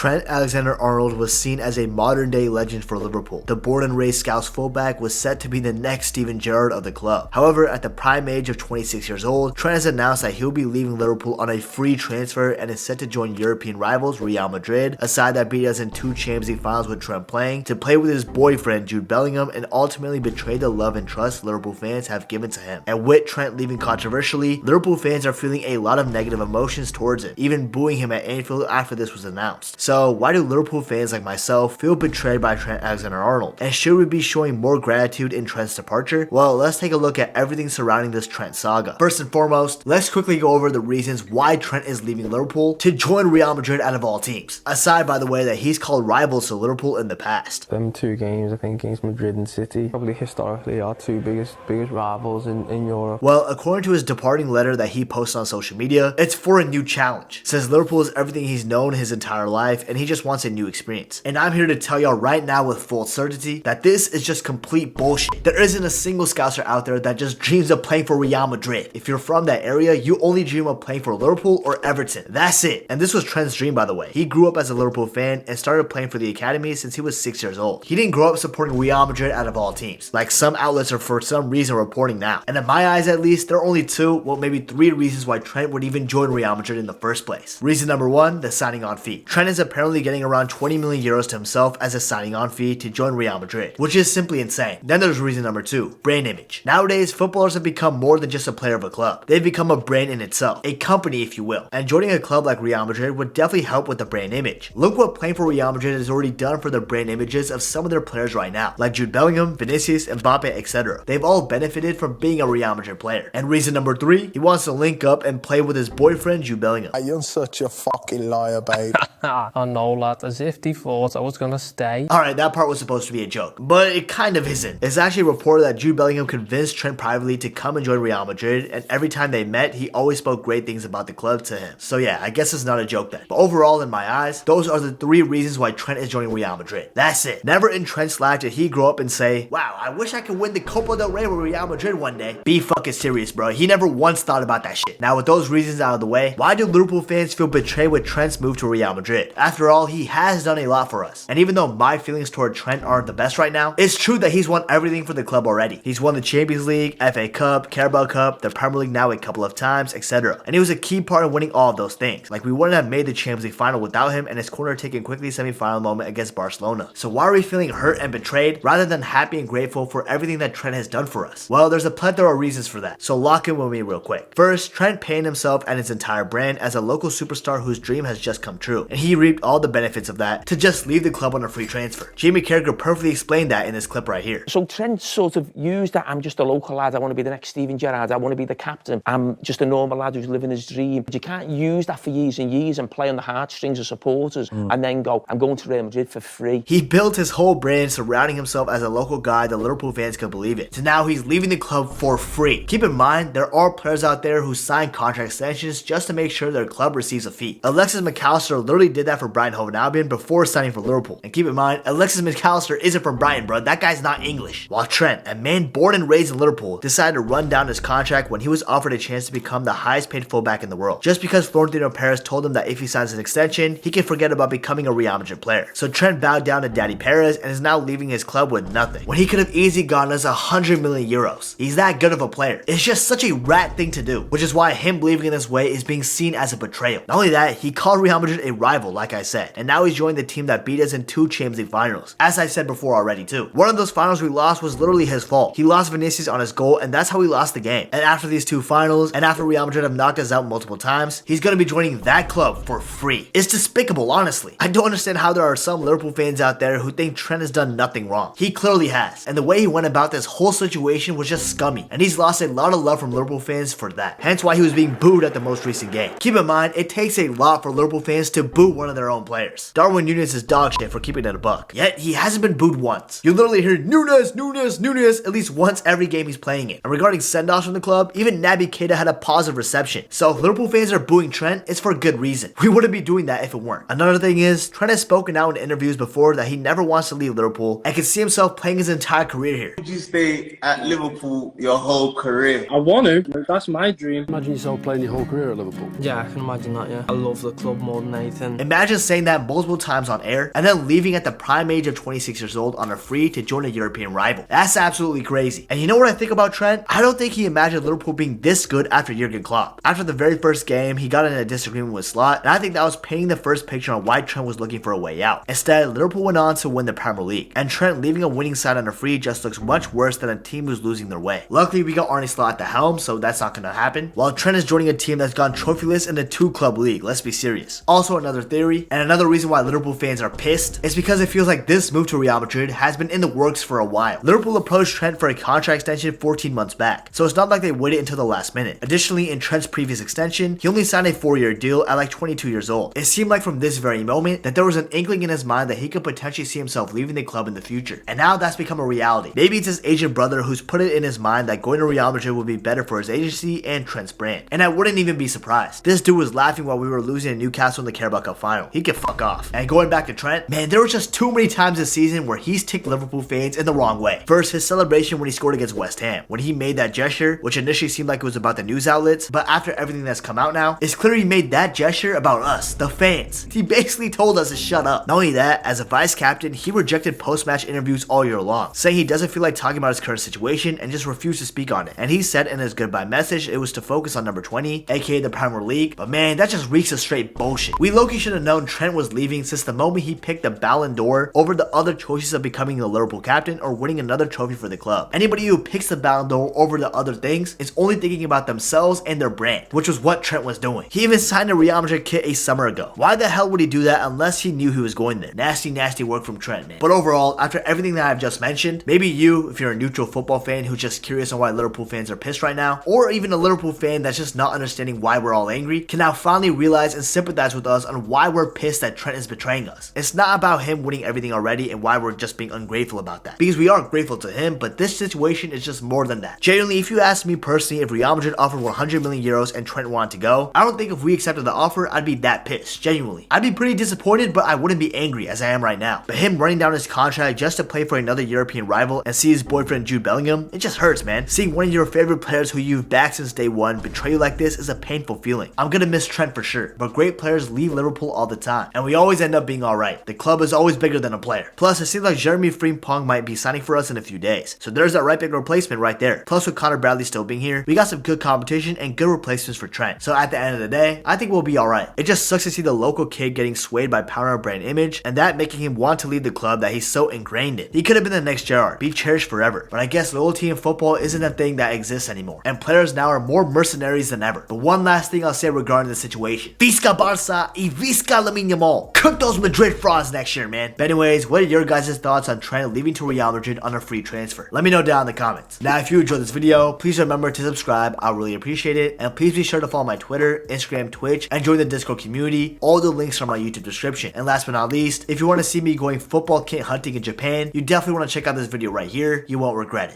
Trent Alexander-Arnold was seen as a modern-day legend for Liverpool. The born-and-raised Scouse fullback was set to be the next Steven Gerrard of the club. However, at the prime age of 26 years old, Trent has announced that he'll be leaving Liverpool on a free transfer and is set to join European rivals Real Madrid, a side that beat us in 2 Champions League finals with Trent playing, to play with his boyfriend Jude Bellingham and ultimately betray the love and trust Liverpool fans have given to him. And with Trent leaving controversially, Liverpool fans are feeling a lot of negative emotions towards it, even booing him at Anfield after this was announced. So why do Liverpool fans like myself feel betrayed by Trent Alexander-Arnold? And should we be showing more gratitude in Trent's departure? Well, let's take a look at everything surrounding this Trent saga. First and foremost, let's quickly go over the reasons why Trent is leaving Liverpool to join Real Madrid out of all teams. Aside, by the way, that he's called rivals to Liverpool in the past. Them 2 games, I think, against Madrid and City, probably historically our 2 biggest rivals in Europe. Well, according to his departing letter that he posted on social media, it's for a new challenge. Says Liverpool is everything he's known his entire life and he just wants a new experience. And I'm here to tell y'all right now with full certainty that this is just complete bullshit. There isn't a single scouser out there that just dreams of playing for Real Madrid. If you're from that area, you only dream of playing for Liverpool or Everton. That's it. And this was Trent's dream, by the way. He grew up as a Liverpool fan and started playing for the academy since he was 6 years old. He didn't grow up supporting Real Madrid out of all teams, like some outlets are for some reason reporting now. And in my eyes at least, there are only 2, well maybe 3 reasons why Trent would even join Real Madrid in the first place. Reason number 1, the signing on fee. Trent is apparently getting around 20 million euros to himself as a signing on fee to join Real Madrid, which is simply insane. Then there's reason number 2, brand image. Nowadays, footballers have become more than just a player of a club. They've become a brand in itself, a company if you will. And joining a club like Real Madrid would definitely help with the brand image. Look what playing for Real Madrid has already done for the brand images of some of their players right now, like Jude Bellingham, Vinicius, Mbappe, etc. They've all benefited from being a Real Madrid player. And reason number 3, he wants to link up and play with his boyfriend Jude Bellingham. You're such a fucking liar, babe. I know, lad, as if they thought I was gonna stay. Alright, that part was supposed to be a joke, but it kind of isn't. It's actually reported that Jude Bellingham convinced Trent privately to come and join Real Madrid, and every time they met, he always spoke great things about the club to him. So yeah, I guess it's not a joke then. But overall, in my eyes, those are the 3 reasons why Trent is joining Real Madrid. That's it. Never in Trent's life did he grow up and say, wow, I wish I could win the Copa del Rey with Real Madrid one day. Be fucking serious, bro. He never once thought about that shit. Now with those reasons out of the way, why do Liverpool fans feel betrayed with Trent's move to Real Madrid? After all, he has done a lot for us. And even though my feelings toward Trent aren't the best right now, it's true that he's won everything for the club already. He's won the Champions League, FA Cup, Carabao Cup, the Premier League now a couple of times, etc. And he was a key part in winning all of those things. Like we wouldn't have made the Champions League final without him and his corner taking quickly semi-final moment against Barcelona. So why are we feeling hurt and betrayed rather than happy and grateful for everything that Trent has done for us? Well, there's a plethora of reasons for that. So lock in with me real quick. First, Trent paying himself and his entire brand as a local superstar whose dream has just come true. And he reaped all the benefits of that to just leave the club on a free transfer. Jamie Carragher perfectly explained that in this clip right here. So Trent sort of used that, I'm just a local lad, I want to be the next Steven Gerrard, I want to be the captain, I'm just a normal lad who's living his dream. But you can't use that for years and years and play on the heartstrings of supporters and then go, I'm going to Real Madrid for free. He built his whole brand surrounding himself as a local guy that Liverpool fans could believe it. So now he's leaving the club for free. Keep in mind, there are players out there who sign contract extensions just to make sure their club receives a fee. Alexis McAllister literally did that for Brighton Hove Albion before signing for Liverpool. And keep in mind, Alexis McAllister isn't from Brighton, bro. That guy's not English. While Trent, a man born and raised in Liverpool, decided to run down his contract when he was offered a chance to become the highest paid fullback in the world. Just because Florentino Perez told him that if he signs an extension, he can forget about becoming a Real Madrid player. So Trent bowed down to Daddy Perez and is now leaving his club with nothing, when he could have easily gotten us 100 million euros. He's that good of a player. It's just such a rat thing to do, which is why him leaving in this way is being seen as a betrayal. Not only that, he called Real Madrid a rival, like I said, and now he's joined the team that beat us in 2 Champions League finals. As I said before already too. One of those finals we lost was literally his fault. He lost Vinicius on his goal and that's how we lost the game. And after these 2 finals, and after Real Madrid have knocked us out multiple times, he's gonna be joining that club for free. It's despicable, honestly. I don't understand how there are some Liverpool fans out there who think Trent has done nothing wrong. He clearly has. And the way he went about this whole situation was just scummy. And he's lost a lot of love from Liverpool fans for that. Hence why he was being booed at the most recent game. Keep in mind, it takes a lot for Liverpool fans to boo one of their own players. Darwin Núñez is dog shit for keeping it a buck. Yet he hasn't been booed once. You literally hear Núñez, Núñez, Núñez at least once every game he's playing it. And regarding send-offs from the club, even Naby Keita had a positive reception. So if Liverpool fans are booing Trent, it's for a good reason. We wouldn't be doing that if it weren't. Another thing is, Trent has spoken out in interviews before that he never wants to leave Liverpool and can see himself playing his entire career here. Would you stay at Liverpool your whole career? I want to. That's my dream. Imagine yourself playing your whole career at Liverpool. Yeah, I can imagine that, yeah. I love the club more than anything. Imagine Imagine saying that multiple times on air and then leaving at the prime age of 26 years old on a free to join a European rival. That's absolutely crazy. And you know what I think about Trent? I don't think he imagined Liverpool being this good after Jurgen Klopp. After the very first game, he got in a disagreement with Slot, and I think that was painting the first picture on why Trent was looking for a way out. Instead, Liverpool went on to win the Premier League, and Trent leaving a winning side on a free just looks much worse than a team who's losing their way. Luckily, we got Arne Slot at the helm, so that's not gonna happen, while Trent is joining a team that's gone trophyless in the 2-club league, let's be serious. Also, another theory, and another reason why Liverpool fans are pissed, is because it feels like this move to Real Madrid has been in the works for a while. Liverpool approached Trent for a contract extension 14 months back, so it's not like they waited until the last minute. Additionally, in Trent's previous extension, he only signed a 4-year deal at like 22 years old. It seemed like from this very moment that there was an inkling in his mind that he could potentially see himself leaving the club in the future, and now that's become a reality. Maybe it's his agent brother who's put it in his mind that going to Real Madrid would be better for his agency and Trent's brand, and I wouldn't even be surprised. This dude was laughing while we were losing to Newcastle in the Carabao Cup final. He could fuck off. And going back to Trent, man, there was just too many times this season where he's ticked Liverpool fans in the wrong way. First, his celebration when he scored against West Ham, when he made that gesture, which initially seemed like it was about the news outlets, but after everything that's come out now, it's clear he made that gesture about us, the fans. He basically told us to shut up. Not only that, as a vice captain, he rejected post-match interviews all year long, saying he doesn't feel like talking about his current situation and just refused to speak on it. And he said in his goodbye message it was to focus on number 20, aka the Premier League, but man, that just reeks of straight bullshit. We low-key should have known Trent was leaving since the moment he picked the Ballon d'Or over the other choices of becoming the Liverpool captain or winning another trophy for the club. Anybody who picks the Ballon d'Or over the other things is only thinking about themselves and their brand, which was what Trent was doing. He even signed a Real Madrid kit a summer ago. Why the hell would he do that unless he knew he was going there? Nasty work from Trent, man. But overall, after everything that I've just mentioned, maybe you, if you're a neutral football fan who's just curious on why Liverpool fans are pissed right now, or even a Liverpool fan that's just not understanding why we're all angry, can now finally realize and sympathize with us on why we're pissed that Trent is betraying us. It's not about him winning everything already and why we're just being ungrateful about that, because we are grateful to him, but this situation is just more than that. Genuinely, if you ask me personally, if Real Madrid offered 100 million euros and Trent wanted to go, I don't think if we accepted the offer, I'd be that pissed. Genuinely, I'd be pretty disappointed, but I wouldn't be angry as I am right now. But him running down his contract just to play for another European rival and see his boyfriend Jude Bellingham, it just hurts, man. Seeing one of your favorite players who you've backed since day one betray you like this is a painful feeling. I'm gonna miss Trent for sure, but great players leave Liverpool all the time, and we always end up being alright. The club is always bigger than a player. Plus, it seems like Jeremy Frimpong might be signing for us in a few days, so there's that right big replacement right there. Plus, with Connor Bradley still being here, we got some good competition and good replacements for Trent. So at the end of the day, I think we'll be alright. It just sucks to see the local kid getting swayed by power and brand image, and that making him want to leave the club that he's so ingrained in. He could have been the next Gerrard, be cherished forever, but I guess loyalty in football isn't a thing that exists anymore, and players now are more mercenaries than ever. But one last thing I'll say regarding the situation: Visca Barca y Visca Lamine Yamal. Cook those Madrid frauds next year, man. But anyways, what are your guys' thoughts on Trent leaving to Real Madrid on a free transfer? Let me know down in the comments. Now, if you enjoyed this video, please remember to subscribe. I'll really appreciate it. And please be sure to follow my Twitter, Instagram, Twitch, and join the Discord community. All the links are in my YouTube description. And last but not least, if you want to see me going football kit hunting in Japan, you definitely want to check out this video right here. You won't regret it.